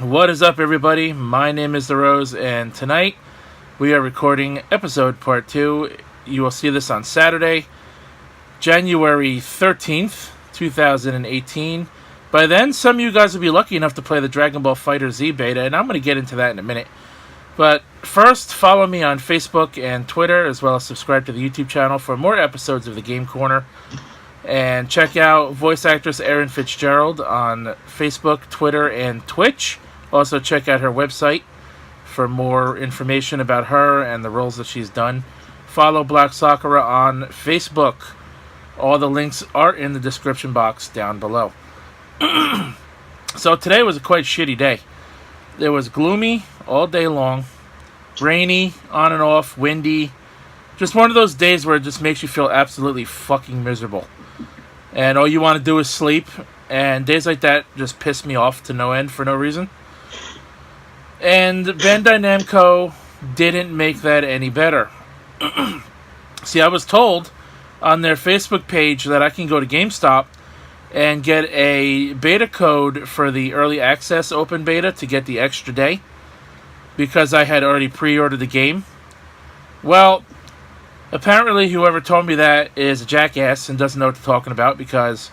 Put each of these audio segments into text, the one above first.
What is up, everybody? My name is The Rose, and tonight we are recording episode part 2. You will see this on Saturday, January 13th, 2018. By then, some of you guys will be lucky enough to play the Dragon Ball FighterZ beta, and I'm going to get into that in a minute. But first, follow me on Facebook and Twitter, as well as subscribe to the YouTube channel for more episodes of the Game Corner. And check out voice actress Erin Fitzgerald on Facebook, Twitter, and Twitch. Also check out her website for more information about her and the roles that she's done. Follow Black Sakura on Facebook. All the links are in the description box down below. So today was a quite shitty day. It was gloomy all day long, rainy, on and off, windy. Just one of those days where it just makes you feel absolutely fucking miserable. And all you want to do is sleep. And days like that just piss me off to no end for no reason. And Bandai Namco didn't make that any better. See, I was told on their Facebook page that I can go to GameStop and get a beta code for the early access open beta to get the extra day, because I had already pre-ordered the game. Well, apparently whoever told me that is a jackass and doesn't know what they're talking about, because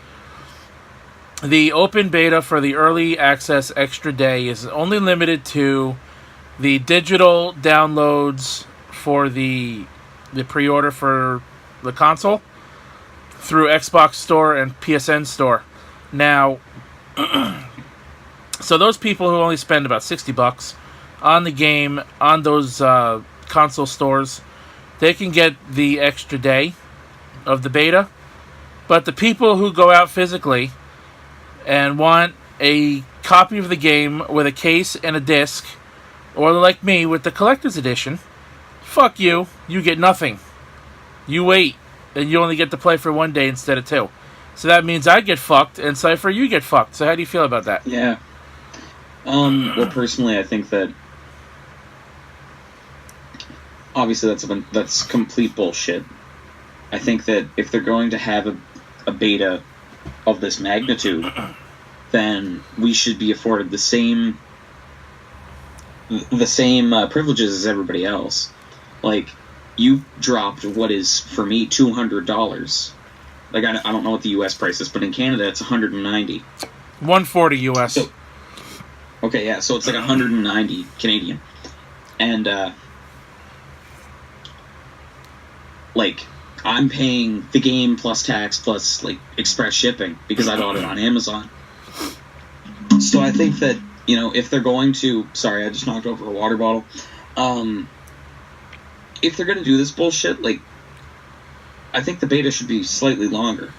the open beta for the early access extra day is only limited to the digital downloads for the pre-order for the console through Xbox Store and PSN Store. Now, so those people who only spend about $60 on the game on those console stores, they can get the extra day of the beta. But the people who go out physically and want a copy of the game with a case and a disc, or like me with the collector's edition, fuck you, you get nothing. You wait, and you only get to play for one day instead of two. So that means I get fucked, and Cypher, you get fucked. So how do you feel about that? Yeah. Well, personally, I think that obviously that's complete bullshit. I think that if they're going to have a beta of this magnitude, then we should be afforded the same privileges as everybody else. Like, you dropped what is, for me, $200. Like, I don't know what the U.S. price is, but in Canada it's $190. $140 U.S. So, okay, yeah, so it's like $190 Canadian. And, like, I'm paying the game plus tax plus, like, express shipping because I bought it on Amazon. So I think that, if they're going to... Sorry, I just knocked over a water bottle. If they're going to do this bullshit, like, I think the beta should be slightly longer.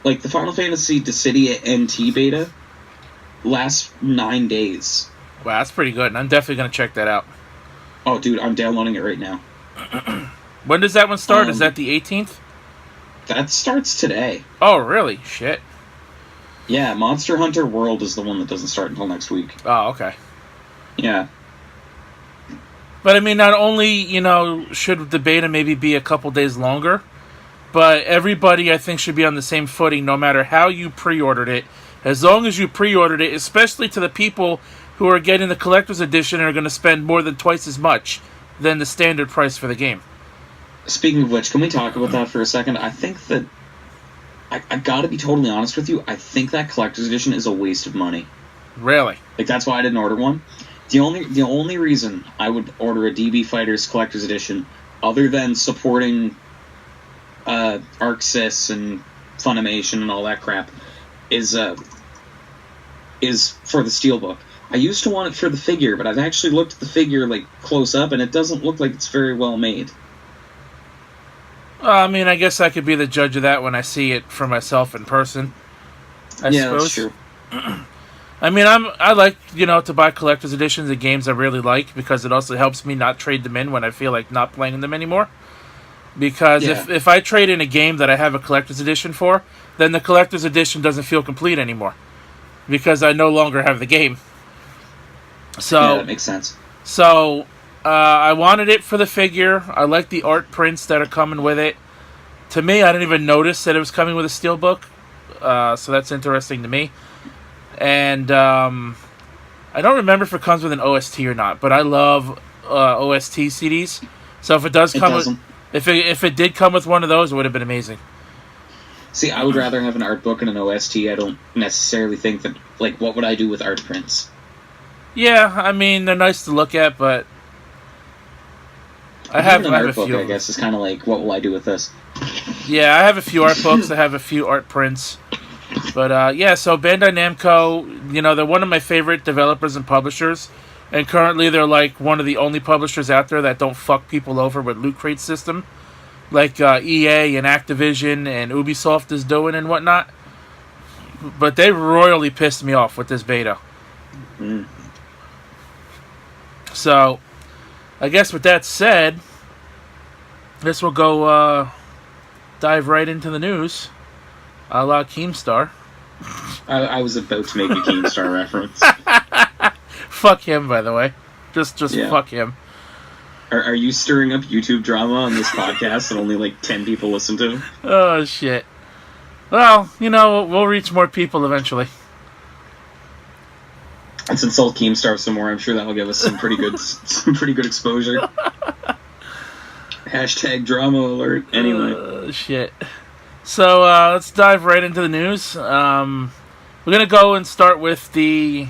Like, the Final Fantasy Dissidia NT beta lasts 9 days. Wow, that's pretty good, and I'm definitely going to check that out. Oh, dude, I'm downloading it right now. When does that one start? Is that the 18th? That starts today. Oh, really? Shit. Yeah, Monster Hunter World is the one that doesn't start until next week. Oh, okay. Yeah. But, I mean, not only, should the beta maybe be a couple days longer, but everybody, I think, should be on the same footing no matter how you pre-ordered it. As long as you pre-ordered it, especially to the people who are getting the collector's edition and are going to spend more than twice as much than the standard price for the game. Speaking of which, can we talk about that for a second? I think that... I gotta be totally honest with you, I think that collector's edition is a waste of money. Really? Like, that's why I didn't order one. The only reason I would order a DB Fighters collector's edition, other than supporting ArcSys and Funimation and all that crap, is for the Steelbook. I used to want it for the figure, but I've actually looked at the figure, like, close up, and it doesn't look like it's very well made. I mean, I guess I could be the judge of that when I see it for myself in person. I suppose. That's true. I mean, I like, to buy collector's editions of games I really like, because it also helps me not trade them in when I feel like not playing them anymore. Because if I trade in a game that I have a collector's edition for, then the collector's edition doesn't feel complete anymore, because I no longer have the game. So yeah, that makes sense. So I wanted it for the figure. I like the art prints that are coming with it. To me, I didn't even notice that it was coming with a steelbook. So that's interesting to me. And I don't remember if it comes with an OST or not, but I love OST CDs. So if it does come with, if it did come with one of those, it would have been amazing. See, I would rather have an art book and an OST. I don't necessarily think that, like, what would I do with art prints? Yeah, I mean, they're nice to look at, but I have an art book, I guess, is kind of like, what will I do with this? Yeah, I have a few art books. I have a few art prints. But, yeah, so Bandai Namco, you know, they're one of my favorite developers and publishers. And currently they're, like, one of the only publishers out there that don't fuck people over with Loot Crate system. Like EA and Activision and Ubisoft is doing and whatnot. But they royally pissed me off with this beta. Mm. So, I guess with that said, this will go dive right into the news. A la Keemstar. I was about to make a Keemstar reference. Fuck him, by the way. Just yeah. Fuck him. Are you stirring up YouTube drama on this podcast that only like 10 people listen to? Oh, shit. Well, you know, we'll reach more people eventually. Let's insult Keemstar some more. I'm sure that'll give us some pretty good exposure. Hashtag drama alert. Anyway. Shit. So, let's dive right into the news. We're gonna go and start with the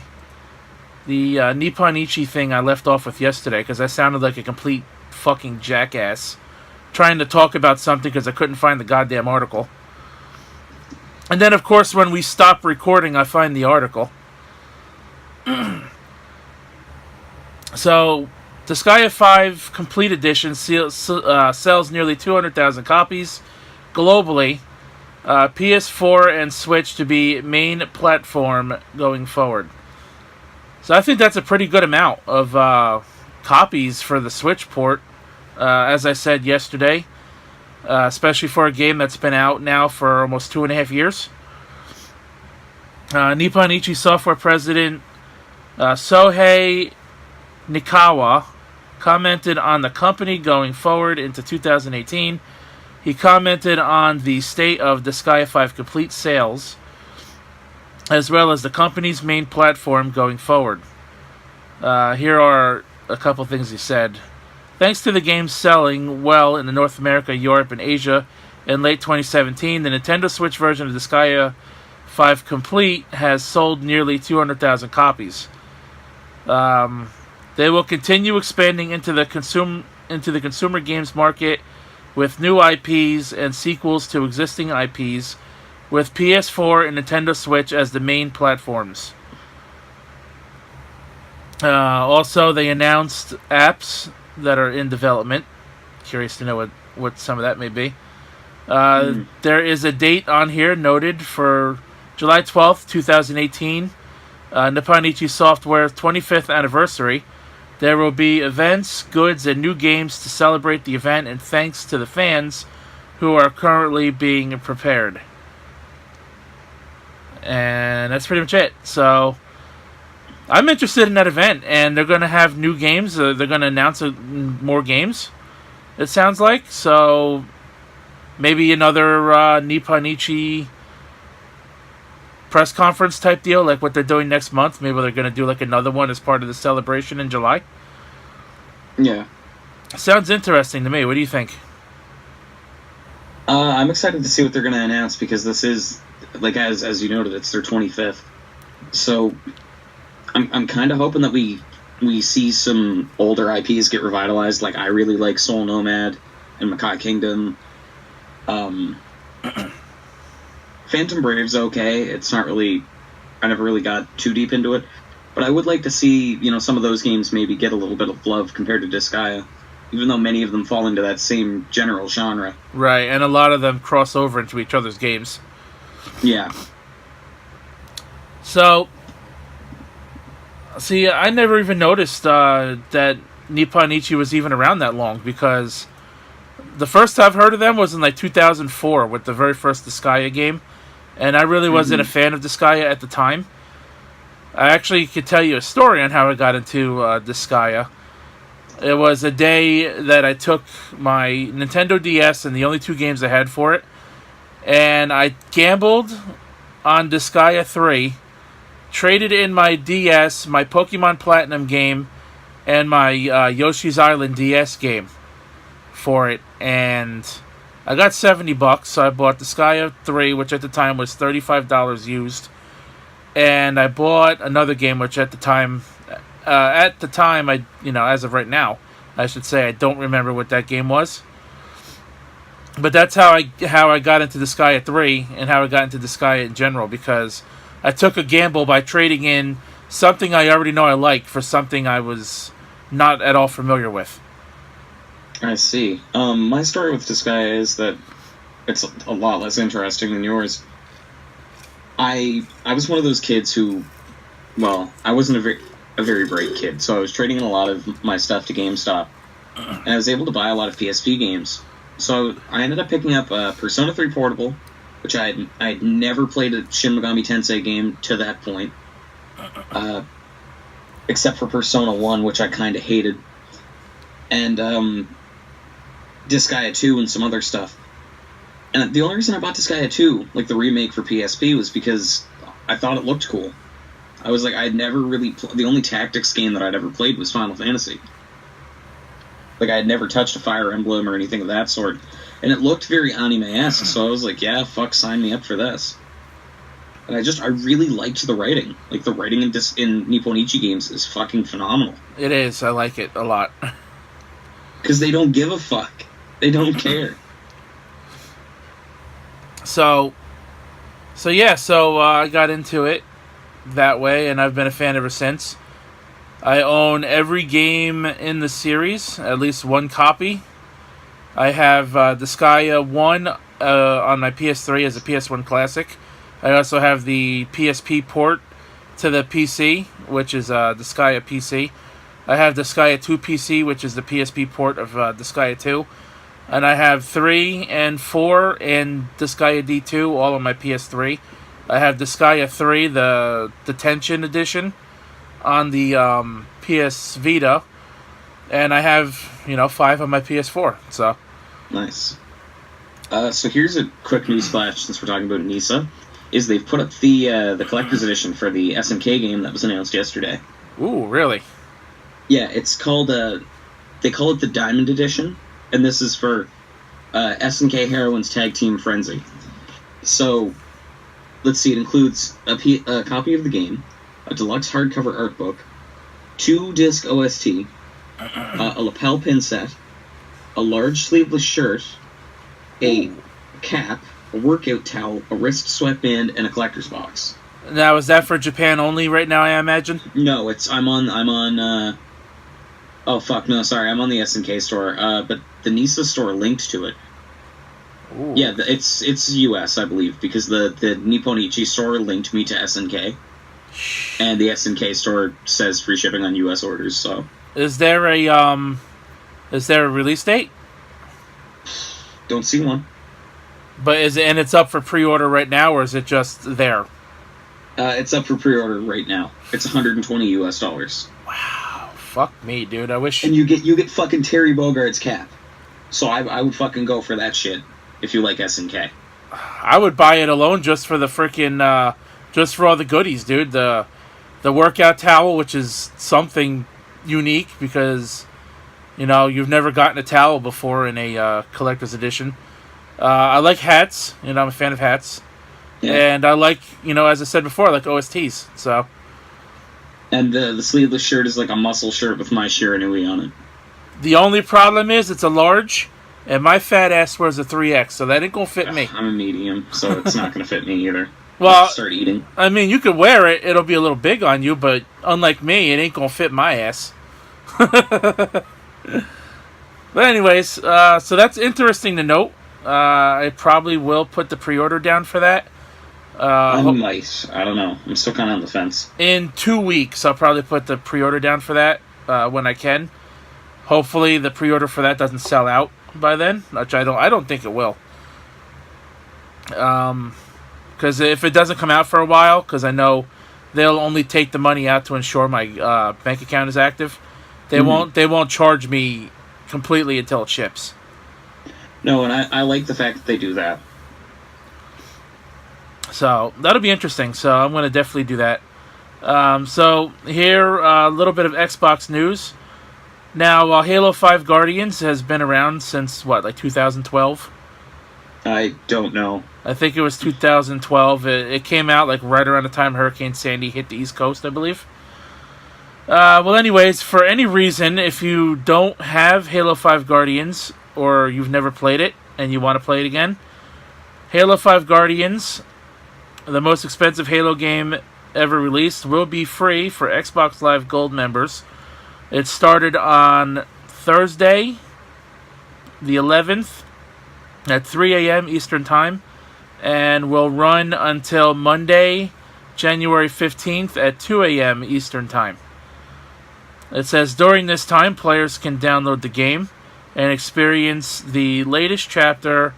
Nippon Ichi thing I left off with yesterday, because I sounded like a complete fucking jackass trying to talk about something because I couldn't find the goddamn article. And then, of course, when we stop recording, I find the article. So, Disgaea 5 Complete Edition sells nearly 200,000 copies globally. PS4 and Switch to be main platform going forward. So I think that's a pretty good amount of copies for the Switch port, as I said yesterday, especially for a game that's been out now for almost 2.5 years. Nippon Ichi Software President Sohei Nikawa commented on the company going forward into 2018. He commented on the state of Disgaea 5 Complete sales, as well as the company's main platform going forward. Here are a couple things he said. Thanks to the game selling well in North America, Europe, and Asia in late 2017, the Nintendo Switch version of Disgaea 5 Complete has sold nearly 200,000 copies. They will continue expanding into the consumer games market with new IPs and sequels to existing IPs, with PS4 and Nintendo Switch as the main platforms. Also, they announced apps that are in development. Curious to know what some of that may be. There is a date on here noted for July 12th, 2018, Nippon Ichi Software's 25th anniversary. There will be events, goods, and new games to celebrate the event, and thanks to the fans who are currently being prepared. And that's pretty much it. So, I'm interested in that event, and they're going to have new games. They're going to announce more games, it sounds like. So, maybe another Nippon Ichi press conference type deal, like what they're doing next month. Maybe they're going to do like another one as part of the celebration in July. Yeah. Sounds interesting to me. What do you think? I'm excited to see what they're going to announce, because this is, like, as you noted, it's their 25th. So I'm kind of hoping that we see some older IPs get revitalized. Like, I really like Soul Nomad and Makai Kingdom. Phantom Brave's okay. It's not really, I never really got too deep into it. But I would like to see, you know, some of those games maybe get a little bit of love compared to Disgaea, even though many of them fall into that same general genre. Right, and a lot of them cross over into each other's games. Yeah. So, see, I never even noticed that Nippon Ichi was even around that long, because the first I've heard of them was in like 2004 with the very first Disgaea game, and I really wasn't a fan of Disgaea at the time. I actually could tell you a story on how I got into Disgaea. It was a day that I took my Nintendo DS and the only two games I had for it, and I gambled on Disgaea 3 traded in my DS, my Pokemon Platinum game, and my Yoshi's Island DS game for it, and I got $70, so I bought Disgaea 3, which at the time was $35 used, and I bought another game, which at the time, I, as of right now, I should say, I don't remember what that game was. But that's how I got into Disgaea 3 and how I got into Disgaea in general, because I took a gamble by trading in something I already know I like for something I was not at all familiar with. I see. My story with Disgaea is that it's a lot less interesting than yours. I was one of those kids who, well, I wasn't a very bright kid, so I was trading in a lot of my stuff to GameStop, and I was able to buy a lot of PSP games. So I ended up picking up Persona 3 Portable, which I had never played a Shin Megami Tensei game to that point, except for Persona 1, which I kind of hated, and Disgaea 2 and some other stuff. And the only reason I bought Disgaea 2, like the remake for PSP, was because I thought it looked cool. I was like, I'd never really... the only tactics game that I'd ever played was Final Fantasy. Like, I had never touched a Fire Emblem or anything of that sort. And it looked very anime-esque, so I was like, yeah, fuck, sign me up for this. And I really liked the writing. Like, the writing in Nippon Ichi games is fucking phenomenal. It is. I like it a lot. Because they don't give a fuck. They don't care. So I got into it that way, and I've been a fan ever since. I own every game in the series, at least one copy. I have Disgaea 1 on my PS3 as a PS1 classic. I also have the PSP port to the PC, which is Disgaea PC. I have Disgaea 2 PC, which is the PSP port of Disgaea 2. And I have 3 and 4 and Disgaea D2 all on my PS3. I have Disgaea 3, the Detention Edition, on the PS Vita. And I have, 5 on my PS4. So nice. So here's a quick news flash since we're talking about NISA. Is they've put up the collector's edition for the SNK game that was announced yesterday. Ooh, really? Yeah, it's called, they call it the Diamond Edition, and this is for SNK Heroines Tag Team Frenzy. So, let's see, it includes a copy of the game, a deluxe hardcover art book, 2-disc OST, a lapel pin set, a large sleeveless shirt, a cap, a workout towel, a wrist sweatband, and a collector's box. Now, is that for Japan only right now, I imagine? No, I'm on oh fuck, no, sorry, I'm on the SNK store, but the NISA store linked to it. Ooh. Yeah, it's US, I believe, because the Nippon Ichi store linked me to SNK, and the SNK store says free shipping on US orders, so... Is there a release date? Don't see one. But it's up for pre-order right now, or is it just there? It's up for pre-order right now. It's $120 US. Wow, fuck me, dude. I wish. And you get fucking Terry Bogart's cap. So I would fucking go for that shit if you like SNK. I would buy it alone just for the freaking just for all the goodies, dude. The workout towel, which is something unique because you've never gotten a towel before in a collector's edition. I like hats. I'm a fan of hats. Yeah. And I like, as I said before, I like OSTs. So. And the sleeveless shirt is like a muscle shirt with my Shiranui on it. The only problem is it's a large, and my fat ass wears a 3X, so that ain't gonna fit me. I'm a medium, so it's not gonna fit me either. Well, start eating. I mean, you could wear it; it'll be a little big on you, but unlike me, it ain't gonna fit my ass. But anyways, so that's interesting to note. I probably will put the pre-order down for that. I might. I don't know. I'm still kind of on the fence. In 2 weeks, I'll probably put the pre-order down for that when I can. Hopefully, the pre-order for that doesn't sell out by then, which I don't think it will. Because if it doesn't come out for a while, because I know they'll only take the money out to ensure my bank account is active. They won't charge me completely until it ships. No, and I like the fact that they do that. So that'll be interesting. So I'm going to definitely do that. So here, a little bit of Xbox news. Now, Halo 5 Guardians has been around since, like 2012? I don't know. I think it was 2012. It came out, like, right around the time Hurricane Sandy hit the East Coast, I believe. Well, anyways, for any reason, if you don't have Halo 5 Guardians, or you've never played it, and you want to play it again, Halo 5 Guardians, the most expensive Halo game ever released, will be free for Xbox Live Gold members. It started on Thursday, the 11th, at 3 a.m. Eastern Time, and will run until Monday, January 15th at 2 a.m. Eastern Time. It says during this time, players can download the game and experience the latest chapter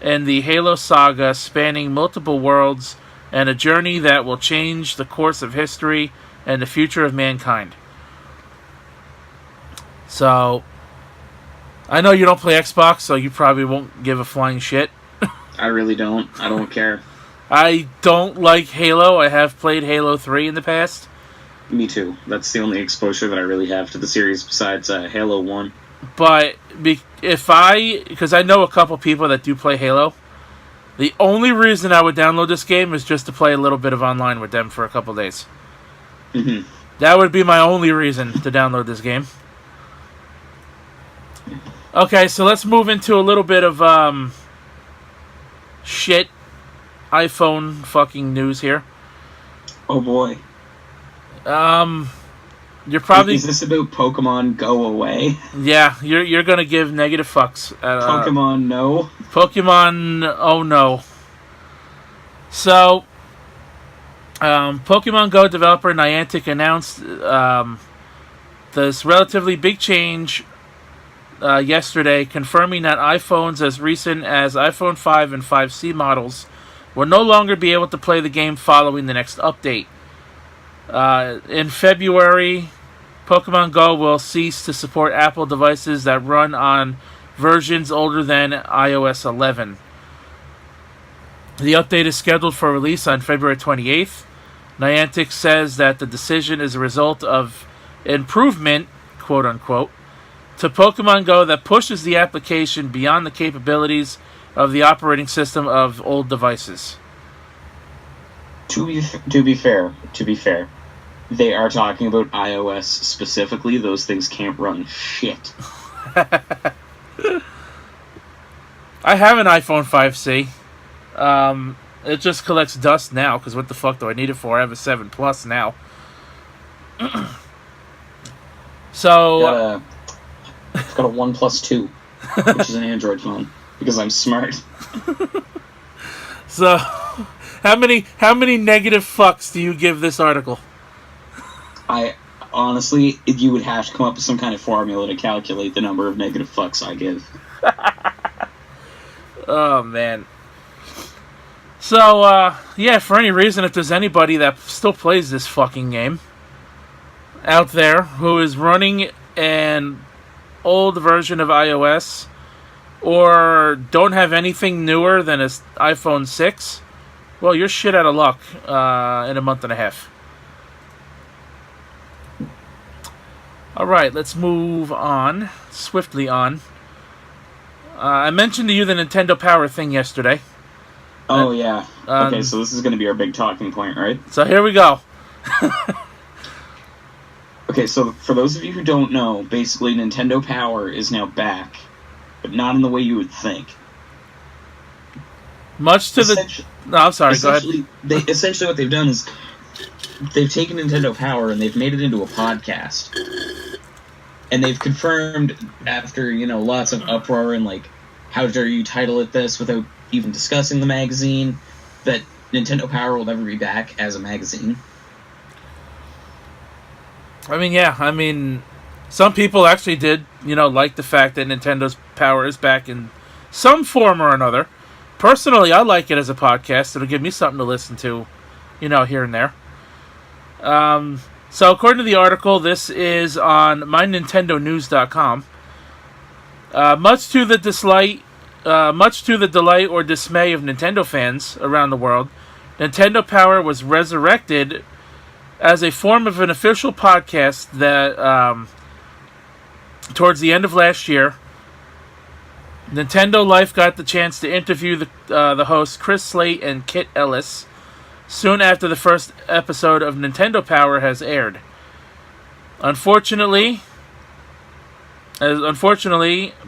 in the Halo saga, spanning multiple worlds and a journey that will change the course of history and the future of mankind. So, I know you don't play Xbox, so you probably won't give a flying shit. I really don't. I don't care. I don't like Halo. I have played Halo 3 in the past. Me too. That's the only exposure that I really have to the series besides Halo 1. But because I know a couple people that do play Halo, the only reason I would download this game is just to play a little bit of online with them for a couple days. Mm-hmm. That would be my only reason to download this game. Okay, so let's move into a little bit of shit iPhone fucking news here. Oh boy. You're probably... Is this about Pokemon Go Away? Yeah, you're gonna give negative fucks. Pokemon No? Pokemon Oh No. So, Pokemon Go developer Niantic announced this relatively big change yesterday, confirming that iPhones as recent as iPhone 5 and 5C models will no longer be able to play the game following the next update. In February, Pokemon Go will cease to support Apple devices that run on versions older than iOS 11. The update is scheduled for release on February 28th. Niantic says that the decision is a result of improvement, quote-unquote, to Pokemon Go that pushes the application beyond the capabilities of the operating system of old devices. To be fair, they are talking about iOS specifically. Those things can't run shit. I have an iPhone 5C. It just collects dust now, because what the fuck do I need it for? I have a 7 Plus now. So... I've got a OnePlus 2, which is an Android phone, because I'm smart. So, how many negative fucks do you give this article? I honestly, you would have to come up with some kind of formula to calculate the number of negative fucks I give. Oh man. So, yeah, for any reason, if there's anybody that still plays this fucking game out there who is running an old version of iOS or don't have anything newer than an iPhone 6, well, you're shit out of luck in a month and a half. Alright, let's move on, swiftly on. I mentioned to you the Nintendo Power thing yesterday. Oh, yeah. Okay, so this is going to be our big talking point, right? So here we go. Okay, so for those of you who don't know, basically Nintendo Power is now back, but not in the way you would think. Much to the... No, I'm sorry, go ahead. Essentially what they've done is they've taken Nintendo Power and they've made it into a podcast. And they've confirmed, after, lots of uproar and, how dare you title it this without even discussing the magazine, that Nintendo Power will never be back as a magazine. I mean, some people actually did, like the fact that Nintendo's Power is back in some form or another. Personally, I like it as a podcast. It'll give me something to listen to, here and there. So, according to the article, this is on mynintendonews.com. Much to the delight or dismay of Nintendo fans around the world, Nintendo Power was resurrected as a form of an official podcast that, towards the end of last year, Nintendo Life got the chance to interview the hosts Chris Slate and Kit Ellis soon after the first episode of Nintendo Power has aired. Unfortunately,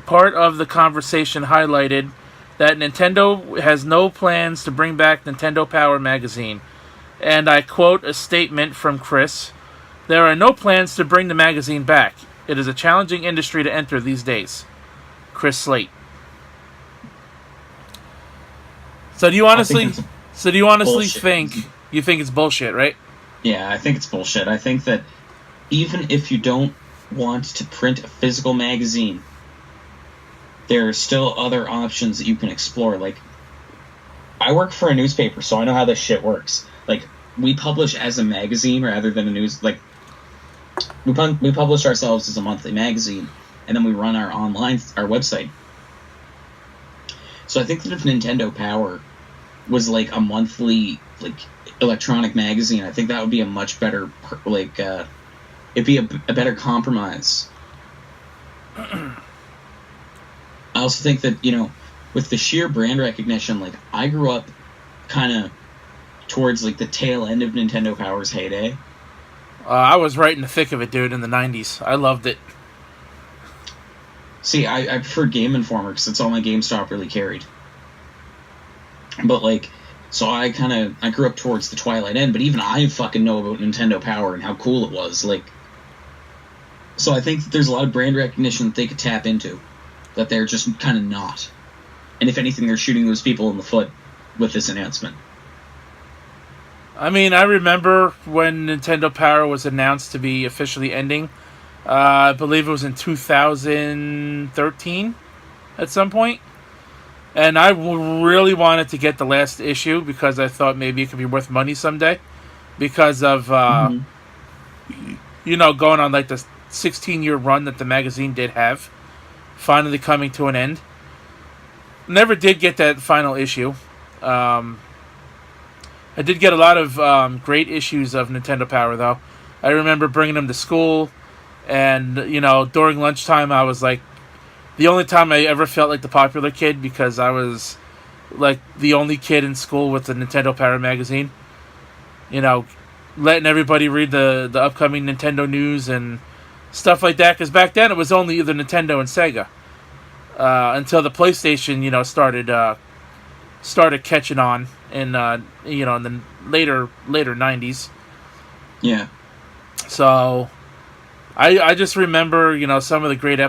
part of the conversation highlighted that Nintendo has no plans to bring back Nintendo Power magazine. And I quote a statement from Chris: "There are no plans to bring the magazine back. It is a challenging industry to enter these days." Chris Slate. So do you honestly think it's bullshit, right? Yeah, I think it's bullshit. I think that even if you don't want to print a physical magazine, there are still other options that you can explore. Like, I work for a newspaper, so I know how this shit works. Like, we publish as a magazine rather than a news. Like, we publish ourselves as a monthly magazine, and then we run our website. So I think that if Nintendo Power was like a monthly like electronic magazine, I think that would be a much better it'd be a better compromise. I also think that, you know, with the sheer brand recognition, like, I grew up kind of towards like the tail end of Nintendo Power's heyday. I was right in the thick of it, dude, in the 90s. I loved it. See, I prefer Game Informer because that's all my GameStop really carried. But, like, so I grew up towards the twilight end, but even I fucking know about Nintendo Power and how cool it was. Like, so I think that there's a lot of brand recognition that they could tap into that they're just kind of not. And if anything, they're shooting those people in the foot with this announcement. I mean, I remember when Nintendo Power was announced to be officially ending. I believe it was in 2013 at some point. And I really wanted to get the last issue because I thought maybe it could be worth money someday. Because of, you know, going on like the 16-year run that the magazine did have. Finally coming to an end. Never did get that final issue. I did get a lot of great issues of Nintendo Power, though. I remember bringing them to school. And, you know, during lunchtime, I was like, the only time I ever felt like the popular kid because I was like the only kid in school with the Nintendo Power magazine. You know, letting everybody read the upcoming Nintendo news and stuff like that. Because back then it was only either Nintendo and Sega. Until the PlayStation, you know, started catching on in you know, in the later 90s. Yeah. So I just remember, you know, some of the great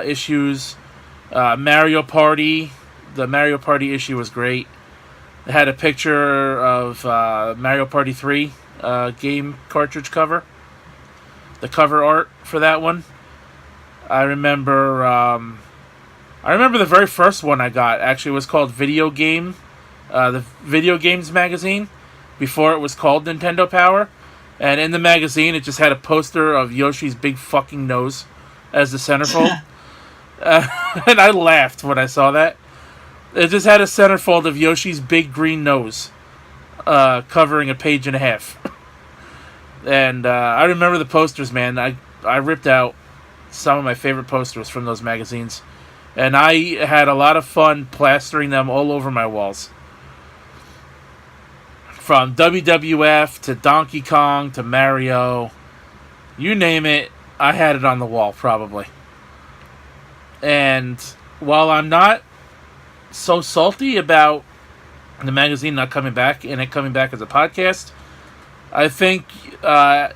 issues. Mario Party. The Mario Party issue was great. It had a picture of Mario Party 3 game cartridge cover. The cover art for that one. I remember the very first one I got actually was called Video Game. The Video Games magazine. Before it was called Nintendo Power. And in the magazine, it just had a poster of Yoshi's big fucking nose as the centerfold. And I laughed when I saw that. It just had a centerfold of Yoshi's big green nose covering a page and a half. And I remember the posters, man. I ripped out some of my favorite posters from those magazines. And I had a lot of fun plastering them all over my walls. From WWF to Donkey Kong to Mario, you name it, I had it on the wall, probably. And while I'm not so salty about the magazine not coming back and it coming back as a podcast, I think,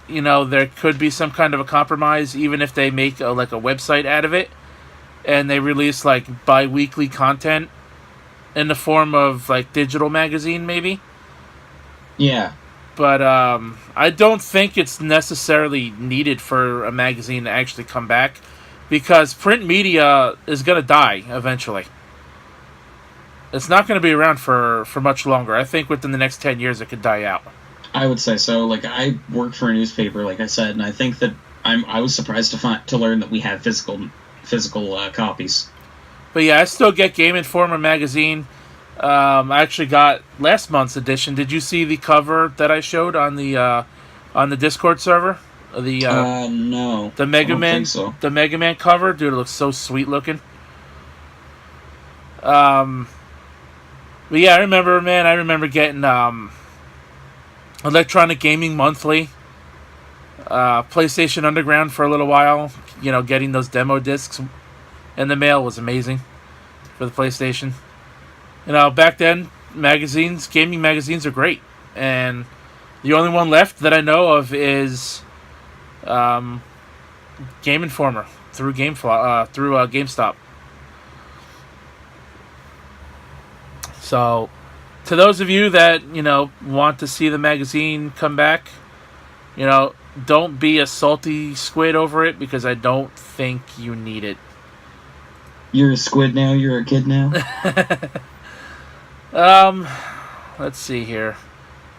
you know, there could be some kind of a compromise, even if they make a website out of it and they release like bi-weekly content in the form of like digital magazine, maybe. Yeah. But I don't think it's necessarily needed for a magazine to actually come back because print media is going to die eventually. It's not going to be around for much longer. I think within the next 10 years it could die out. I would say so. Like, I work for a newspaper, like I said, and I think that I was surprised to learn that we have physical copies. But yeah, I still get Game Informer magazine. I actually got last month's edition. Did you see the cover that I showed on the on the Discord server? No. The Mega I don't Man, think so. the Mega Man cover, dude, it looks so sweet looking. But yeah, I remember getting Electronic Gaming Monthly, PlayStation Underground for a little while. You know, getting those demo discs in the mail was amazing for the PlayStation. You know, back then, gaming magazines are great, and the only one left that I know of is Game Informer through GameStop. So, to those of you that, you know, want to see the magazine come back, you know, don't be a salty squid over it, because I don't think you need it. You're a squid now? You're a kid now? Let's see here.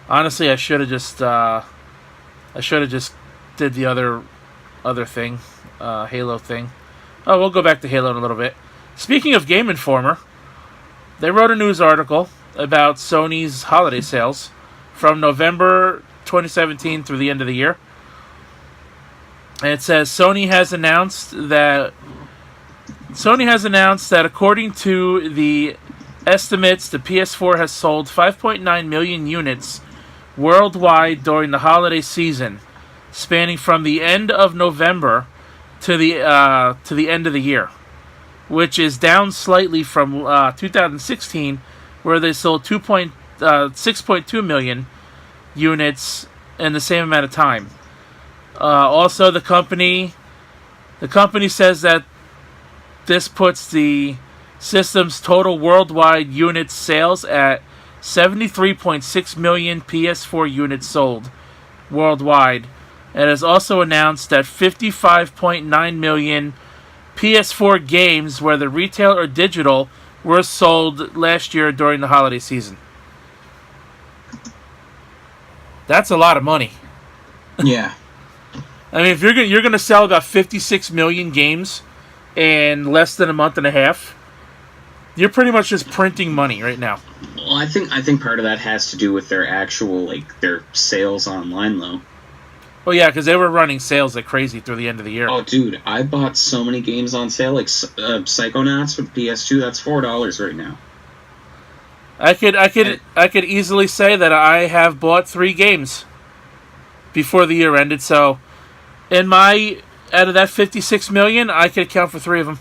Honestly, I should have just did the other thing, Halo thing. Oh, we'll go back to Halo in a little bit. Speaking of Game Informer, they wrote a news article about Sony's holiday sales from November 2017 through the end of the year. And it says Sony has announced that according to the estimates, the PS4 has sold 5.9 million units worldwide during the holiday season, spanning from the end of November to the end of the year, which is down slightly from 2016, where they sold 6.2 million units in the same amount of time. Also, the company says that this puts the system's total worldwide unit sales at 73.6 million PS4 units sold worldwide. It has also announced that 55.9 million PS4 games, whether retail or digital, were sold last year during the holiday season. That's a lot of money. Yeah. I mean, if you're gonna sell about 56 million games in less than a month and a half, you're pretty much just printing money right now. Well, I think part of that has to do with their actual, their sales online, though. Well, yeah, because they were running sales like crazy through the end of the year. Oh, dude, I bought so many games on sale, like Psychonauts with PS2. That's $4 right now. I could easily say that I have bought 3 games before the year ended. So, out of that 56 million, I could account for 3 of them.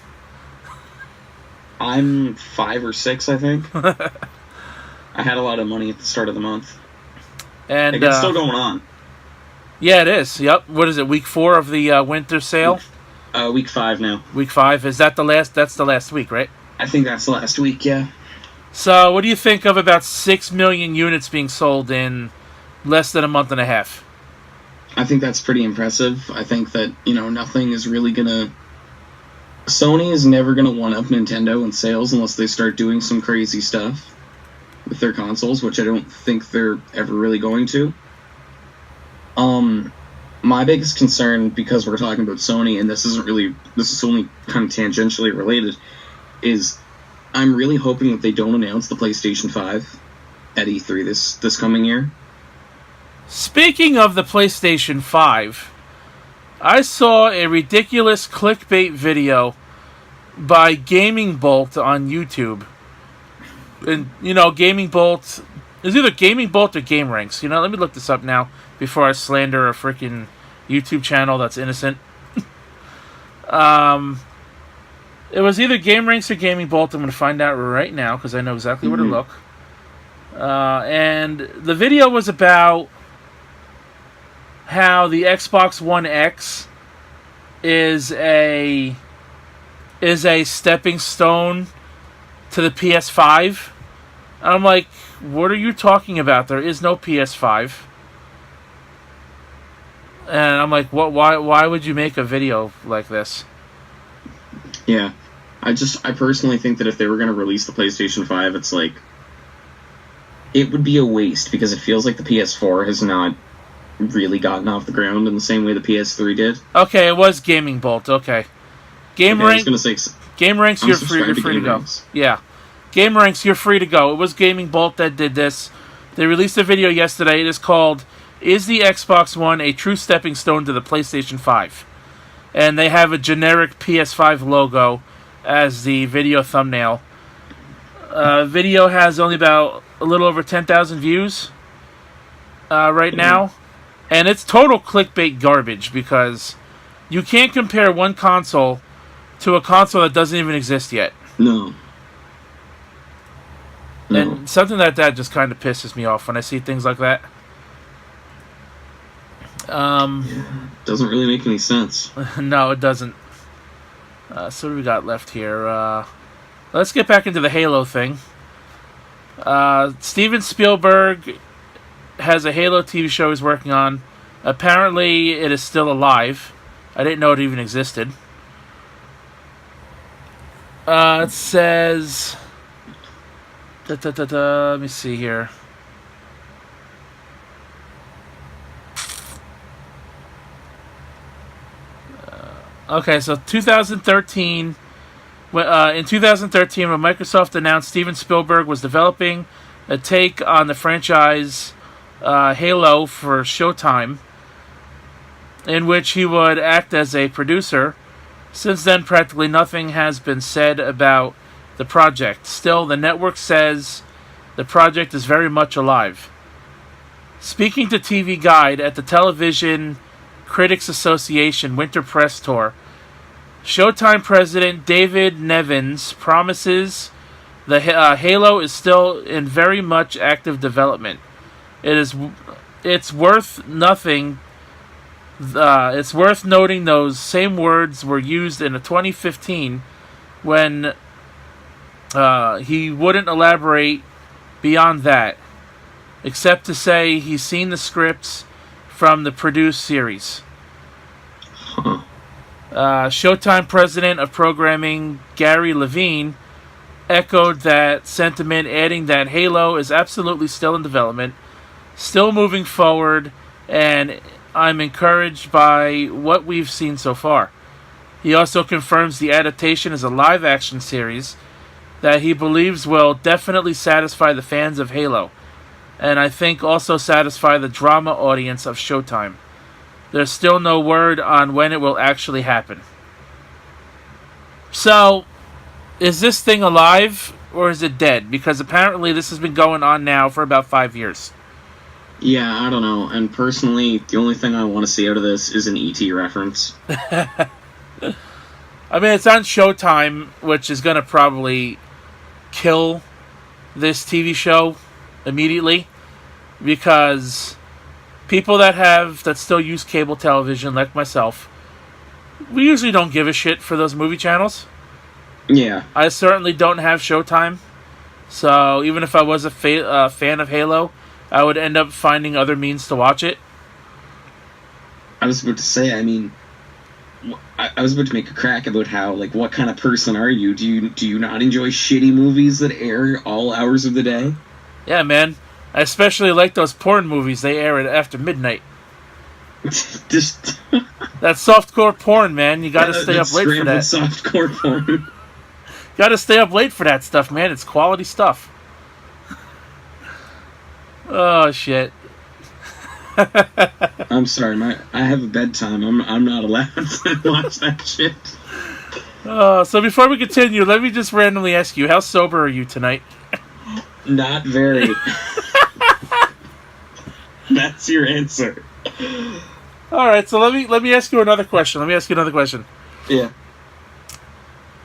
I'm 5 or 6, I think. I had a lot of money at the start of the month. And it's still going on. Yeah, it is. Yep. What is it? Week 4 of the winter sale? Week 5 now. Week 5. Is that the last? That's the last week, right? I think that's the last week, yeah. So, what do you think of about 6 million units being sold in less than a month and a half? I think that's pretty impressive. I think that, nothing is really gonna... Sony is never gonna one-up Nintendo in sales unless they start doing some crazy stuff with their consoles, which I don't think they're ever really going to. My biggest concern, because we're talking about Sony, and this is only kind of tangentially related, is I'm really hoping that they don't announce the PlayStation 5 at E3 this coming year. Speaking of the PlayStation 5, I saw a ridiculous clickbait video by Gaming Bolt on YouTube. And, Gaming Bolt is either Gaming Bolt or Game Ranks. Let me look this up now before I slander a freaking YouTube channel that's innocent. It was either Game Ranks or Gaming Bolt. I'm going to find out right now because I know exactly where to look. And the video was about how the Xbox One X is a stepping stone to the PS5. And I'm like, what are you talking about? There is no PS5. And I'm like, what? Why would you make a video like this? Yeah, I personally think that if they were going to release the PlayStation 5, it's like, it would be a waste because it feels like the PS4 has not really gotten off the ground in the same way the PS3 did. Okay, it was Gaming Bolt. Okay, Game Ranks. I was going to say, Game Ranks, you're free to go. Yeah, Game Ranks, you're free to go. It was Gaming Bolt that did this. They released a video yesterday. It is called is the Xbox One a true stepping stone to the PlayStation 5? And they have a generic PS5 logo as the video thumbnail. Video has only about a little over 10,000 views right now. And it's total clickbait garbage because you can't compare one console to a console that doesn't even exist yet. No. And something like that just kind of pisses me off when I see things like that. Doesn't really make any sense. No, it doesn't. So what do we got left here? Let's get back into the Halo thing. Steven Spielberg has a Halo TV show he's working on. Apparently, it is still alive. I didn't know it even existed. It says... Let me see here. Okay, so 2013... in 2013, when Microsoft announced Steven Spielberg was developing a take on the franchise Halo for Showtime, in which he would act as a producer. Since then, practically nothing has been said about the project. Still, the network says the project is very much alive. Speaking to TV Guide at the Television Critics Association Winter Press Tour, Showtime president David Nevins promises the Halo is still in very much active development. It's worth nothing. It's worth noting those same words were used in 2015 when he wouldn't elaborate beyond that, except to say he's seen the scripts from the produced series. Showtime president of programming Gary Levine echoed that sentiment, adding that Halo is absolutely still in development, still moving forward, and I'm encouraged by what we've seen so far. He also confirms the adaptation is a live-action series that he believes will definitely satisfy the fans of Halo, and I think also satisfy the drama audience of Showtime. There's still no word on when it will actually happen. So, is this thing alive or is it dead? Because apparently this has been going on now for about 5 years. Yeah, I don't know. And personally, the only thing I want to see out of this is an E.T. reference. I mean, it's on Showtime, which is going to probably kill this TV show immediately, because people that still use cable television, like myself, we usually don't give a shit for those movie channels. Yeah. I certainly don't have Showtime, so even if I was a fan of Halo, I would end up finding other means to watch it. I was about to say, I mean, I was about to make a crack about how, like, what kind of person are you? Do you not enjoy shitty movies that air all hours of the day? Yeah, man. I especially like those porn movies they air after midnight. Just that softcore porn, man. You gotta stay up late for that. Softcore porn. Gotta stay up late for that stuff, man. It's quality stuff. Oh shit. I'm sorry, I have a bedtime. I'm not allowed to watch that shit. So before we continue, let me just randomly ask you, how sober are you tonight? Not very. That's your answer. Alright, so let me ask you another question. Yeah.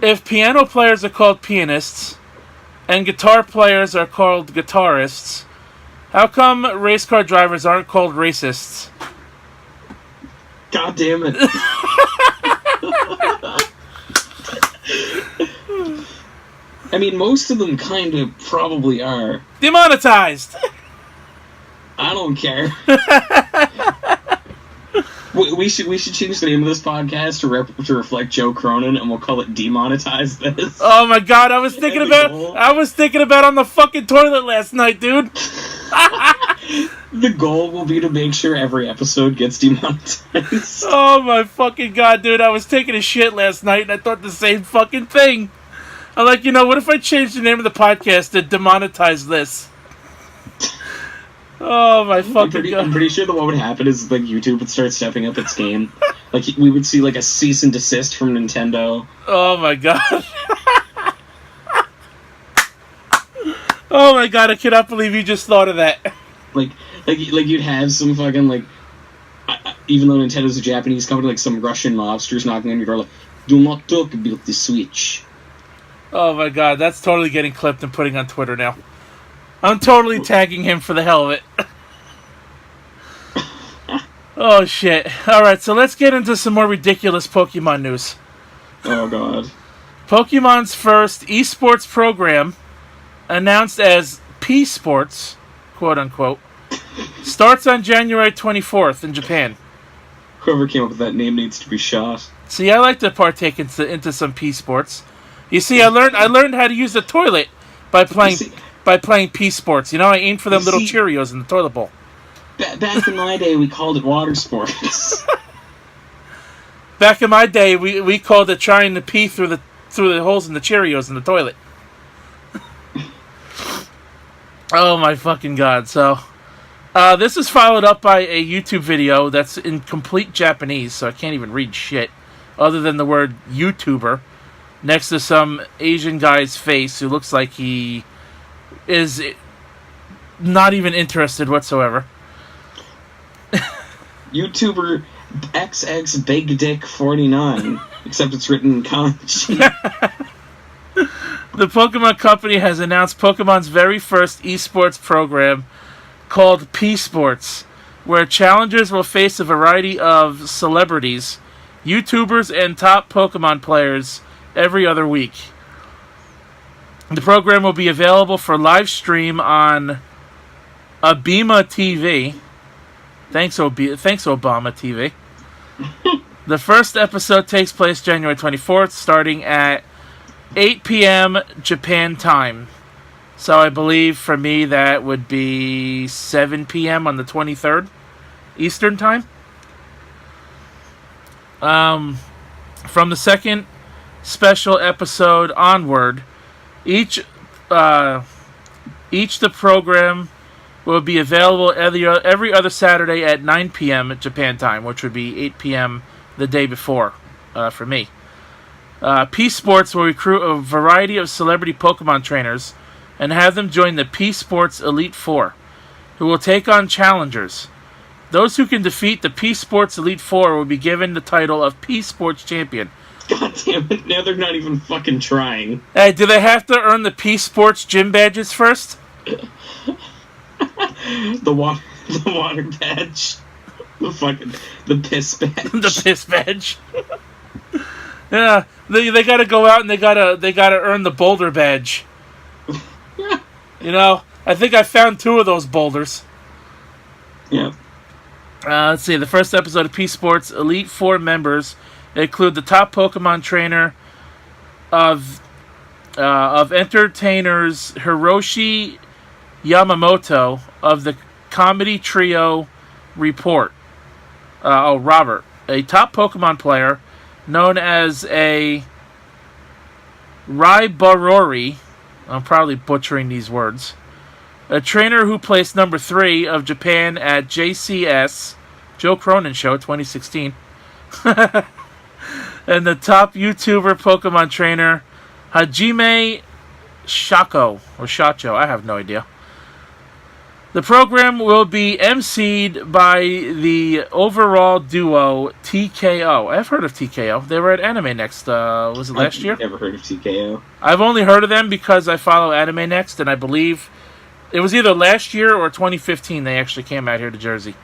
If piano players are called pianists and guitar players are called guitarists, how come race car drivers aren't called racists? God damn it. I mean, most of them kind of probably are. Demonetized! I don't care. We should change the name of this podcast to reflect Joe Cronin, and we'll call it Demonetize This. Oh my god, I was thinking about on the fucking toilet last night, dude. The goal will be to make sure every episode gets demonetized. Oh my fucking god, dude, I was taking a shit last night and I thought the same fucking thing. I'm like, what if I change the name of the podcast to Demonetize This? Oh my fucking god! I'm pretty sure that what would happen is like YouTube would start stepping up its game. Like we would see like a cease and desist from Nintendo. Oh my god! Oh my god! I cannot believe you just thought of that. Like you'd have some fucking like, even though Nintendo's a Japanese company, like some Russian mobsters knocking on your door like, "Do not talk about the Switch." Oh my god! That's totally getting clipped and putting on Twitter now. I'm totally tagging him for the hell of it. Oh shit. Alright, so let's get into some more ridiculous Pokemon news. Oh god. Pokemon's first esports program, announced as P-Sports, quote unquote, starts on January 24th in Japan. Whoever came up with that name needs to be shot. See, I like to partake into some P-Sports. You see, I learned how to use the toilet by playing P-Sports. You know, I aimed for them little Cheerios in the toilet bowl. Back in my day, we called it water sports. Back in my day, we called it trying to pee through the holes in the Cheerios in the toilet. Oh my fucking god! So, this is followed up by a YouTube video that's in complete Japanese, so I can't even read shit other than the word YouTuber next to some Asian guy's face who looks like he is not even interested whatsoever. YouTuber XX Big Dick 49, except it's written in kanji. The Pokemon Company has announced Pokemon's very first esports program called P-Sports, where challengers will face a variety of celebrities, YouTubers, and top Pokemon players every other week. The program will be available for live stream on Abema TV. Thanks, Obama TV. The first episode takes place January 24th, starting at 8 p.m. Japan time. So I believe for me that would be 7 p.m. on the 23rd Eastern time. From the second special episode onward, each the program will be available every other Saturday at 9 p.m. Japan time, which would be 8 p.m. the day before for me. P-Sports will recruit a variety of celebrity Pokemon trainers and have them join the P-Sports Elite Four, who will take on challengers. Those who can defeat the P-Sports Elite Four will be given the title of P-Sports Champion. God damn it, now they're not even fucking trying. Hey, do they have to earn the P-Sports gym badges first? The water badge. The piss badge. The piss badge. Yeah, they gotta go out and they gotta earn the boulder badge. You know, I think I found 2 of those boulders. Yeah. Let's see. The first episode of P-Sports Elite Four members include the top Pokemon trainer of entertainers Hiroshi Yamamoto of the comedy trio Report. Robert, a top Pokemon player known as a Raibarori. I'm probably butchering these words. A trainer who placed number 3 of Japan at JCS, Joe Cronin Show 2016. And the top YouTuber Pokemon trainer, Hajime Shako, or Shacho, I have no idea. The program will be emceed by the overall duo TKO. I've heard of TKO. They were at Anime Next, was it last year? I've never heard of TKO. I've only heard of them because I follow Anime Next, and I believe it was either last year or 2015 they actually came out here to Jersey.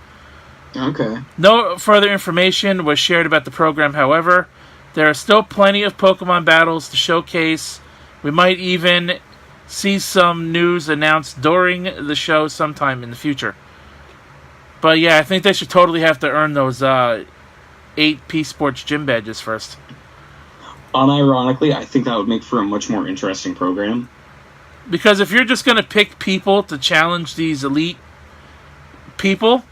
Okay. No further information was shared about the program, however. There are still plenty of Pokemon battles to showcase. We might even see some news announced during the show sometime in the future. But yeah, I think they should totally have to earn those 8 P-Sports gym badges first. Unironically, I think that would make for a much more interesting program. Because if you're just going to pick people to challenge these elite people,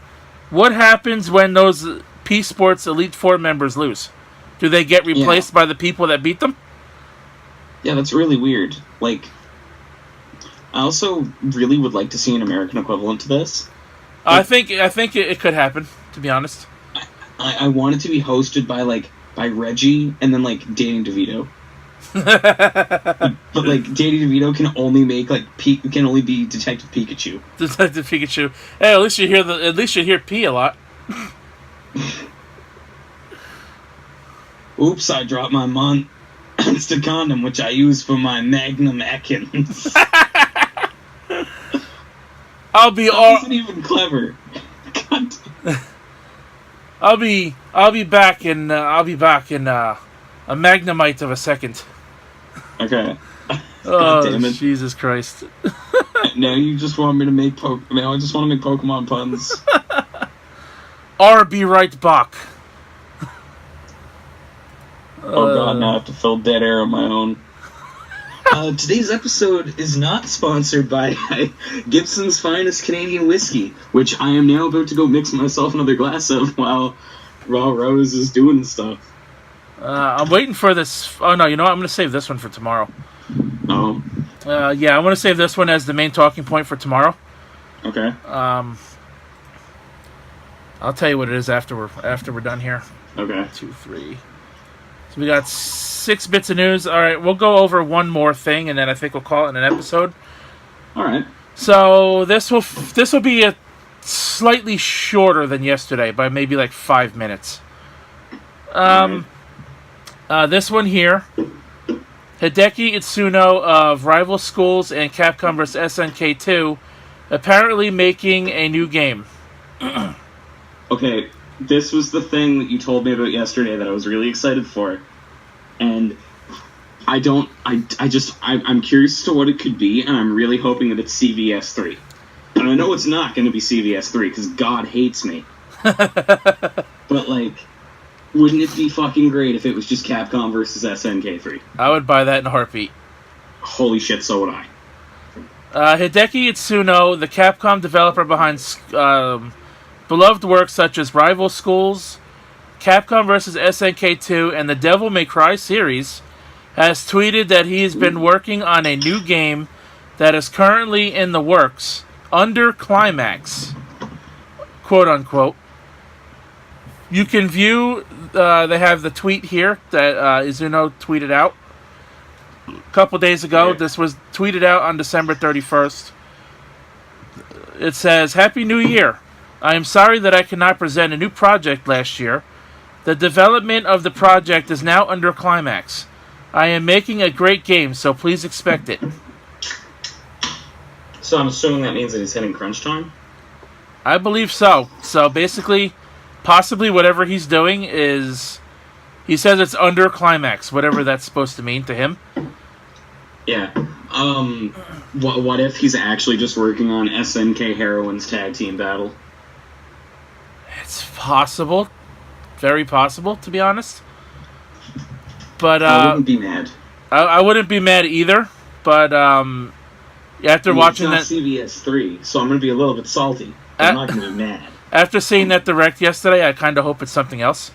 what happens when those P-Sports Elite Four members lose? Do they get replaced by the people that beat them? Yeah, that's really weird. Like, I also really would like to see an American equivalent to this. I think it could happen. To be honest, I want it to be hosted by Reggie and then Danny DeVito. But Danny DeVito can only make can only be Detective Pikachu. Detective Pikachu. Hey, at least you hear P a lot. Oops! I dropped my monster condom, which I use for my Magnum Atkins. I'll be all. That wasn't even clever. God. I'll be back in a Magnemite of a second. Okay. God damn it. Jesus Christ. Now you just want me to make I just want to make Pokemon puns. Or be right back. Oh god, now I have to fill dead air on my own. Today's episode is not sponsored by Gibson's Finest Canadian Whiskey, which I am now about to go mix myself another glass of while Rose is doing stuff. I'm waiting for this. Oh no, you know what? I'm going to save this one for tomorrow. Oh. Yeah, I want to save this one as the main talking point for tomorrow. Okay. I'll tell you what it is after we're done here. Okay. 2, 3. So we got 6 bits of news. All right, we'll go over one more thing, and then I think we'll call it an episode. All right. So this will be a slightly shorter than yesterday by maybe 5 minutes. This one here, Hideki Itsuno of Rival Schools and Capcom vs. SNK 2 apparently making a new game. Okay, this was the thing that you told me about yesterday that I was really excited for. And I'm curious as to what it could be, and I'm really hoping that it's CVS 3. And I know it's not going to be CVS 3, because God hates me. But, wouldn't it be fucking great if it was just Capcom versus SNK 3? I would buy that in a heartbeat. Holy shit, so would I. Hideki Itsuno, the Capcom developer behind beloved works such as Rival Schools, Capcom vs. SNK 2, and the Devil May Cry series, has tweeted that he has been working on a new game that is currently in the works, under climax, quote-unquote. You can view, they have the tweet here that Izuno tweeted out a couple days ago. This was tweeted out on December 31st. It says, Happy New Year. I am sorry that I could not present a new project last year. The development of the project is now under climax. I am making a great game, so please expect it. So I'm assuming that means that he's hitting crunch time? I believe so. So basically, possibly whatever he's doing is... He says it's under climax, whatever that's supposed to mean to him. Yeah. What if he's actually just working on SNK Heroines tag team battle? It's possible. Very possible, to be honest. But I wouldn't be mad. I wouldn't be mad either. But after watching that, it's not CVS 3, so I'm going to be a little bit salty. I'm not going to be mad. After seeing that direct yesterday, I kind of hope it's something else.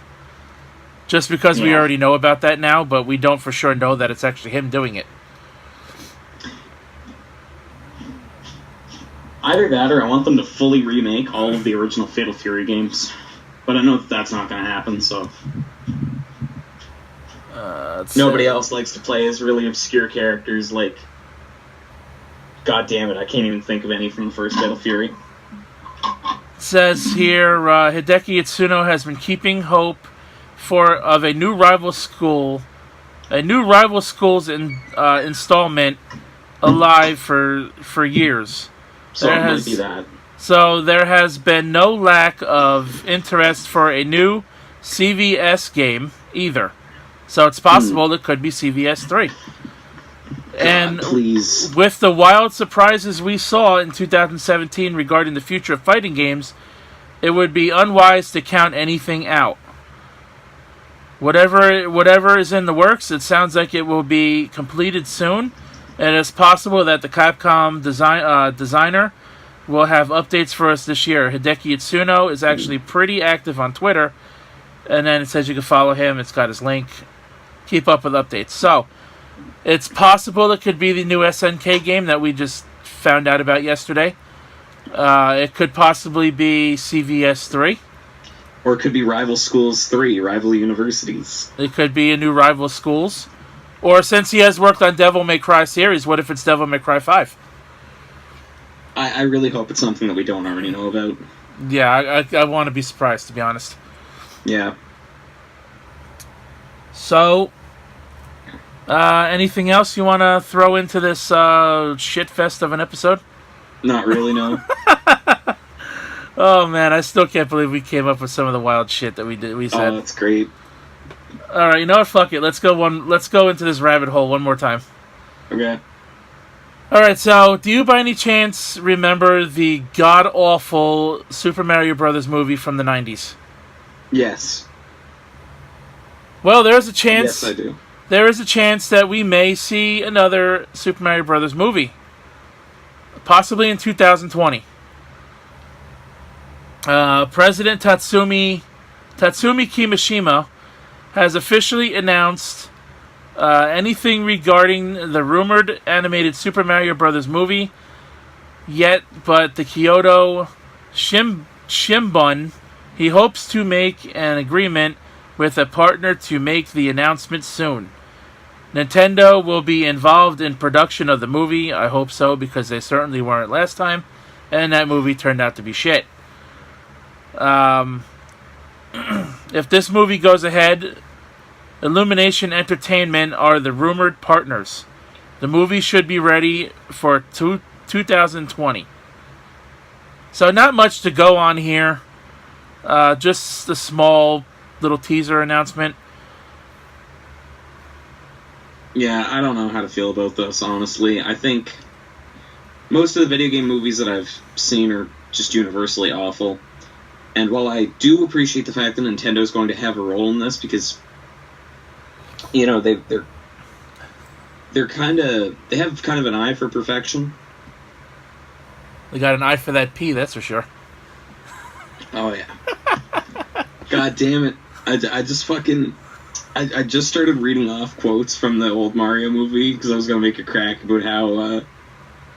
Just because we already know about that now, but we don't for sure know that it's actually him doing it. Either that, or I want them to fully remake all of the original Fatal Fury games. But I know that's not going to happen, so... Nobody else likes to play as really obscure characters like... God damn it, I can't even think of any from the first Fatal Fury. It says here, Hideki Itsuno has been keeping hope of a new Rival Schools installment alive for years. So it might be that. So there has been no lack of interest for a new CVS game either. So it's possible it could be CVS 3. And please. With the wild surprises we saw in 2017 regarding the future of fighting games, it would be unwise to count anything out. Whatever is in the works, it sounds like it will be completed soon, and it's possible that the Capcom designer will have updates for us this year. Hideki Itsuno is actually pretty active on Twitter, and then it says you can follow him. It's got his link. Keep up with updates. So, it's possible it could be the new SNK game that we just found out about yesterday. It could possibly be CVS 3. Or it could be Rival Schools 3, Rival Universities. It could be a new Rival Schools. Or since he has worked on Devil May Cry series, what if it's Devil May Cry 5? I really hope it's something that we don't already know about. Yeah, I want to be surprised, to be honest. Yeah. So, anything else you want to throw into this shitfest of an episode? Not really, no. Oh man, I still can't believe we came up with some of the wild shit that we said. Oh, that's great. All right, you know what? Fuck it. Let's go into this rabbit hole one more time. Okay. All right. So, do you by any chance remember the god awful Super Mario Brothers movie from the 90s? Yes. Well, there's a chance. Yes, I do. There is a chance that we may see another Super Mario Brothers movie, possibly in 2020. President Tatsumi Kimishima has officially announced anything regarding the rumored animated Super Mario Bros. Movie but the Kyoto Shimbun, he hopes to make an agreement with a partner to make the announcement soon. Nintendo will be involved in production of the movie. I hope so, because they certainly weren't last time, and that movie turned out to be shit. If this movie goes ahead, Illumination Entertainment are the rumored partners. The movie should be ready for 2020. So not much to go on here. Just a small little teaser announcement. Yeah, I don't know how to feel about this, honestly. I think most of the video game movies that I've seen are just universally awful. And while I do appreciate the fact that Nintendo's going to have a role in this, because, you know, they have kind of an eye for perfection. They got an eye for that P, that's for sure. Oh yeah. God damn it! I just started reading off quotes from the old Mario movie because I was gonna make a crack about how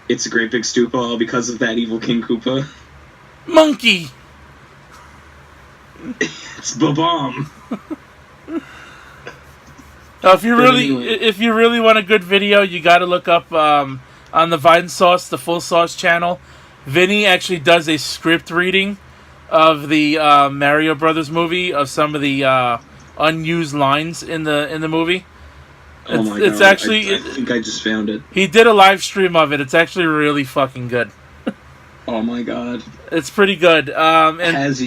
it's a great big stew ball because of that evil King Koopa. Monkey. It's Ba-Bomb. If you really want a good video, you got to look up on the Vine Sauce, the Full Sauce channel. Vinny actually does a script reading of the Mario Brothers movie, of some of the unused lines in the movie. Oh my god! It's actually, I think I just found it. He did a live stream of it. It's actually really fucking good. Oh my god! It's pretty good. And has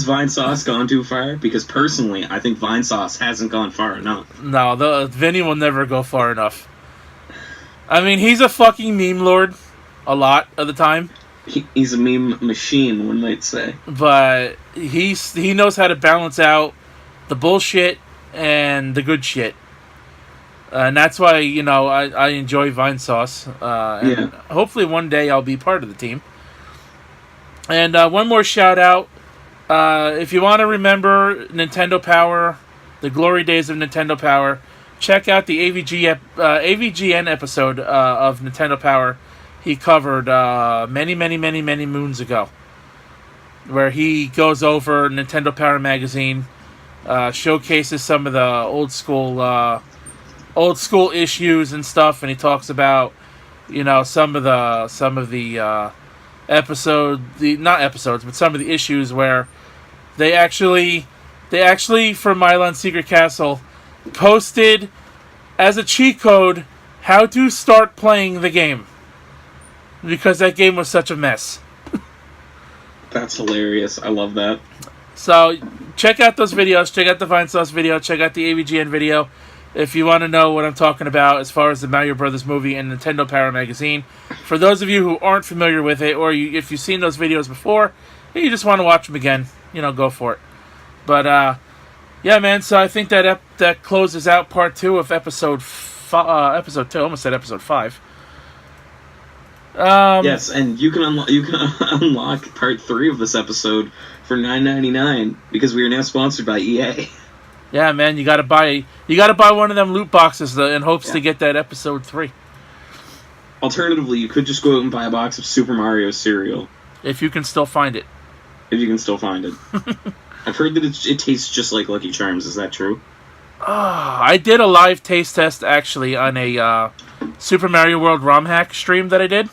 Vinesauce gone too far? Because personally, I think Vinesauce hasn't gone far enough. No, Vinny will never go far enough. I mean, he's a fucking meme lord a lot of the time. He's a meme machine, one might say. But he knows how to balance out the bullshit and the good shit. And that's why, you know, I enjoy Vinesauce. And hopefully one day I'll be part of the team. And one more shout out. If you want to remember Nintendo Power, the glory days of Nintendo Power, check out the AVGN episode of Nintendo Power he covered many moons ago, where he goes over Nintendo Power magazine, showcases some of the old school issues and stuff, and he talks about, you know, some of the some of the issues where they actually from Mylon Secret Castle posted as a cheat code how to start playing the game, because that game was such a mess. That's hilarious. I love that. So check out those videos. Check out the Vinesauce video. Check out the AVGN video if you want to know what I'm talking about as far as the Mario Brothers movie and Nintendo Power magazine. For those of you who aren't familiar with it, or if you've seen those videos before and you just want to watch them again, you know, go for it. But yeah, man. So I think that closes out part 2 of episode 2. I almost said episode 5. Yes, and you can unlock part 3 of this episode for $9.99 because we are now sponsored by EA. Yeah, man, you gotta buy one of them loot boxes in hopes to get that episode 3. Alternatively, you could just go out and buy a box of Super Mario cereal. If you can still find it. If you can still find it. I've heard that it tastes just like Lucky Charms. Is that true? I did a live taste test, actually, on a Super Mario World ROM hack stream that I did.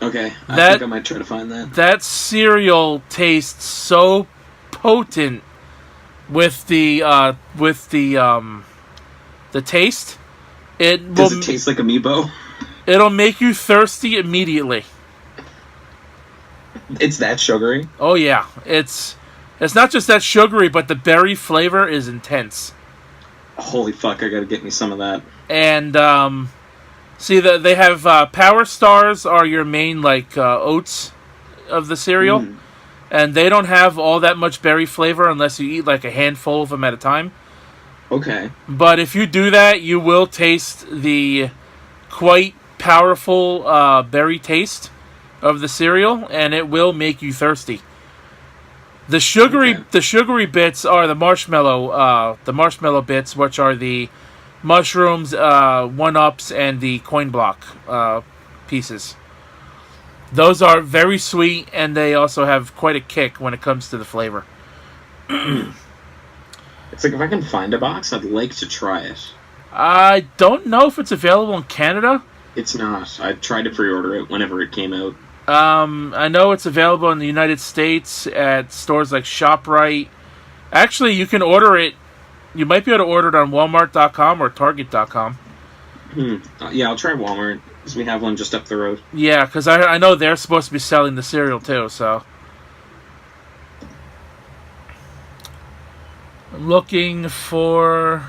Okay, I think I might try to find that. That cereal tastes so potent with the taste. Does it taste like Amiibo? It'll make you thirsty immediately. It's that sugary? Oh yeah, it's not just that sugary, but the berry flavor is intense. Holy fuck! I gotta get me some of that. And see that they have Power Stars are your main oats of the cereal, and they don't have all that much berry flavor unless you eat like a handful of them at a time. Okay. But if you do that, you will taste the quite powerful berry taste of the cereal, and it will make you thirsty. The sugary bits are the marshmallow bits, which are the mushrooms, 1-ups, and the coin block pieces. Those are very sweet, and they also have quite a kick when it comes to the flavor. It's like if I can find a box, I'd like to try it. I don't know if it's available in Canada. It's not. I tried to pre-order it whenever it came out. I know it's available in the United States at stores like ShopRite. Actually, you can order it. You might be able to order it on Walmart.com or Target.com. Yeah, I'll try Walmart, because we have one just up the road. Yeah, because I know they're supposed to be selling the cereal too, so. I'm looking for...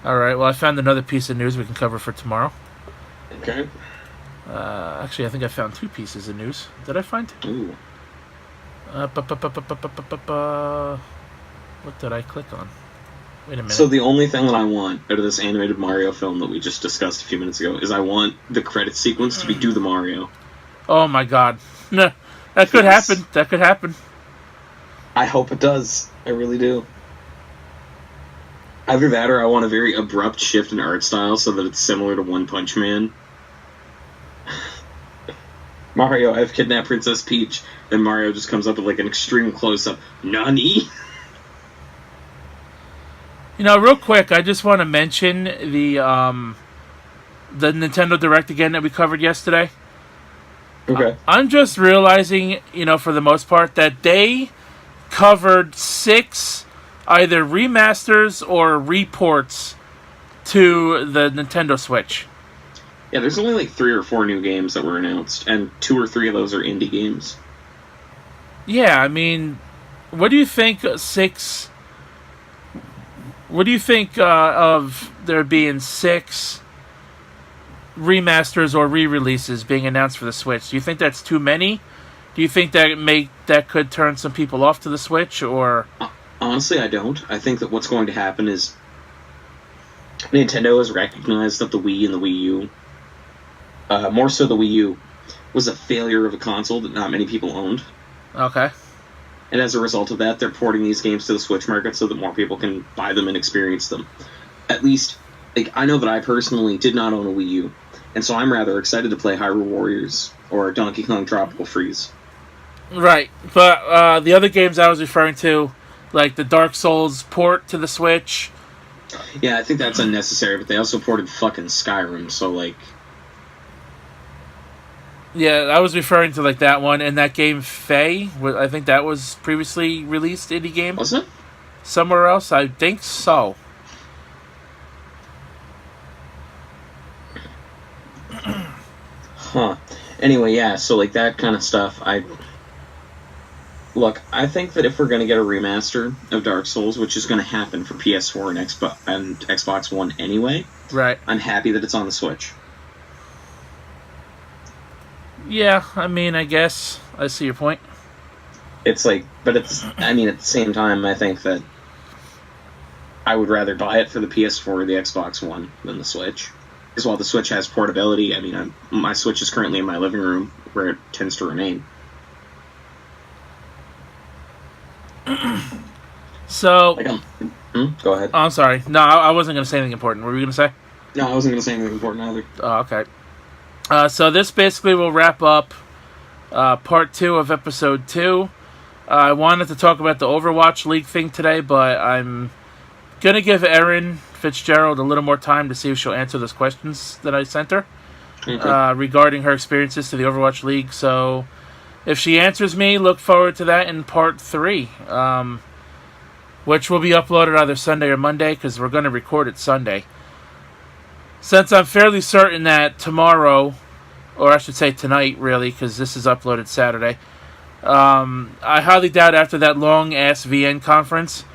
Alright, well, I found another piece of news we can cover for tomorrow. Okay. Actually, I think I found 2 pieces of news. Did I find? Ooh. What did I click on? Wait a minute. So the only thing that I want out of this animated Mario film that we just discussed a few minutes ago is I want the credit sequence to be Do the Mario. Oh my god. That could happen. That could happen. I hope it does. I really do. Either that or I want a very abrupt shift in art style so that it's similar to One Punch Man. Mario, I've kidnapped Princess Peach. Then Mario just comes up with like an extreme close-up. Nani? You know, real quick, I just want to mention the Nintendo Direct again that we covered yesterday. Okay. I'm just realizing, for the most part, that they covered 6 either remasters or reports to the Nintendo Switch. Yeah, there's only like 3 or 4 new games that were announced, and 2 or 3 of those are indie games. Yeah, I mean, what do you think 6... What do you think of there being 6 remasters or re-releases being announced for the Switch? Do you think that's too many? Do you think that could turn some people off to the Switch, or... Honestly, I don't. I think that what's going to happen is Nintendo has recognized that the Wii and the Wii U, more so the Wii U, was a failure of a console that not many people owned. Okay. And as a result of that, they're porting these games to the Switch market so that more people can buy them and experience them. At least, I know that I personally did not own a Wii U, and so I'm rather excited to play Hyrule Warriors or Donkey Kong Tropical Freeze. Right, but the other games I was referring to, like the Dark Souls port to the Switch. Yeah, I think that's unnecessary, but they also ported fucking Skyrim, so Yeah, I was referring to that one, and that game Faye. I think that was previously released indie game. Was it? Somewhere else? I think so. Huh. Anyway, yeah, so that kind of stuff, Look, I think that if we're going to get a remaster of Dark Souls, which is going to happen for PS4 and Xbox One anyway, right? I'm happy that it's on the Switch. Yeah, I mean, I guess I see your point. It's but at the same time, I think that I would rather buy it for the PS4 or the Xbox One than the Switch. Because while the Switch has portability, my Switch is currently in my living room, where it tends to remain. So... Go ahead. Oh, I'm sorry. No, I wasn't going to say anything important. What were you going to say? No, I wasn't going to say anything important either. Oh, okay. So this basically will wrap up part 2 of episode 2. I wanted to talk about the Overwatch League thing today, but I'm going to give Erin Fitzgerald a little more time to see if she'll answer those questions that I sent her regarding her experiences to the Overwatch League. So if she answers me, look forward to that in part 3, which will be uploaded either Sunday or Monday because we're going to record it Sunday. Since I'm fairly certain that tomorrow, or I should say tonight, really, because this is uploaded Saturday, I highly doubt after that long-ass VN conference,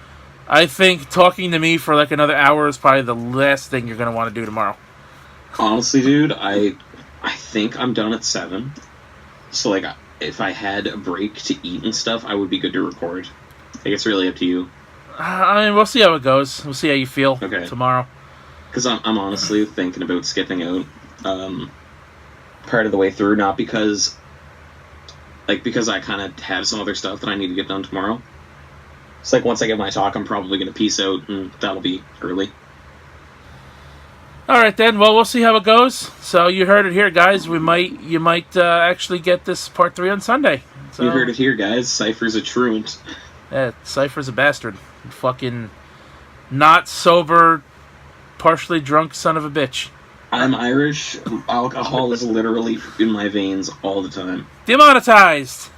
I think talking to me for like another hour is probably the last thing you're going to want to do tomorrow. Honestly, dude, I think I'm done at 7. So, like, if I had a break to eat and stuff, I would be good to record. Like, it's really up to you. I mean, we'll see how it goes. We'll see how you feel tomorrow. Because I'm honestly thinking about skipping out part of the way through, not because I kind of have some other stuff that I need to get done tomorrow. It's like once I get my talk, I'm probably going to peace out, and that'll be early. All right, then. Well, we'll see how it goes. So you heard it here, guys. You might actually get this part 3 on Sunday. So, you heard it here, guys. Cypher's a truant. Yeah, Cypher's a bastard. Fucking not sober, partially drunk son of a bitch. I'm Irish. Alcohol is literally in my veins all the time. Demonetized!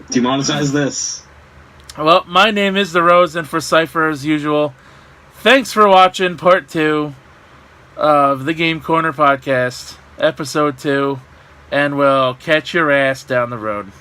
Demonetize this. Well, my name is The Rose, and for Cypher, as usual, thanks for watching part 2 of the Game Corner podcast, episode 2, and we'll catch your ass down the road.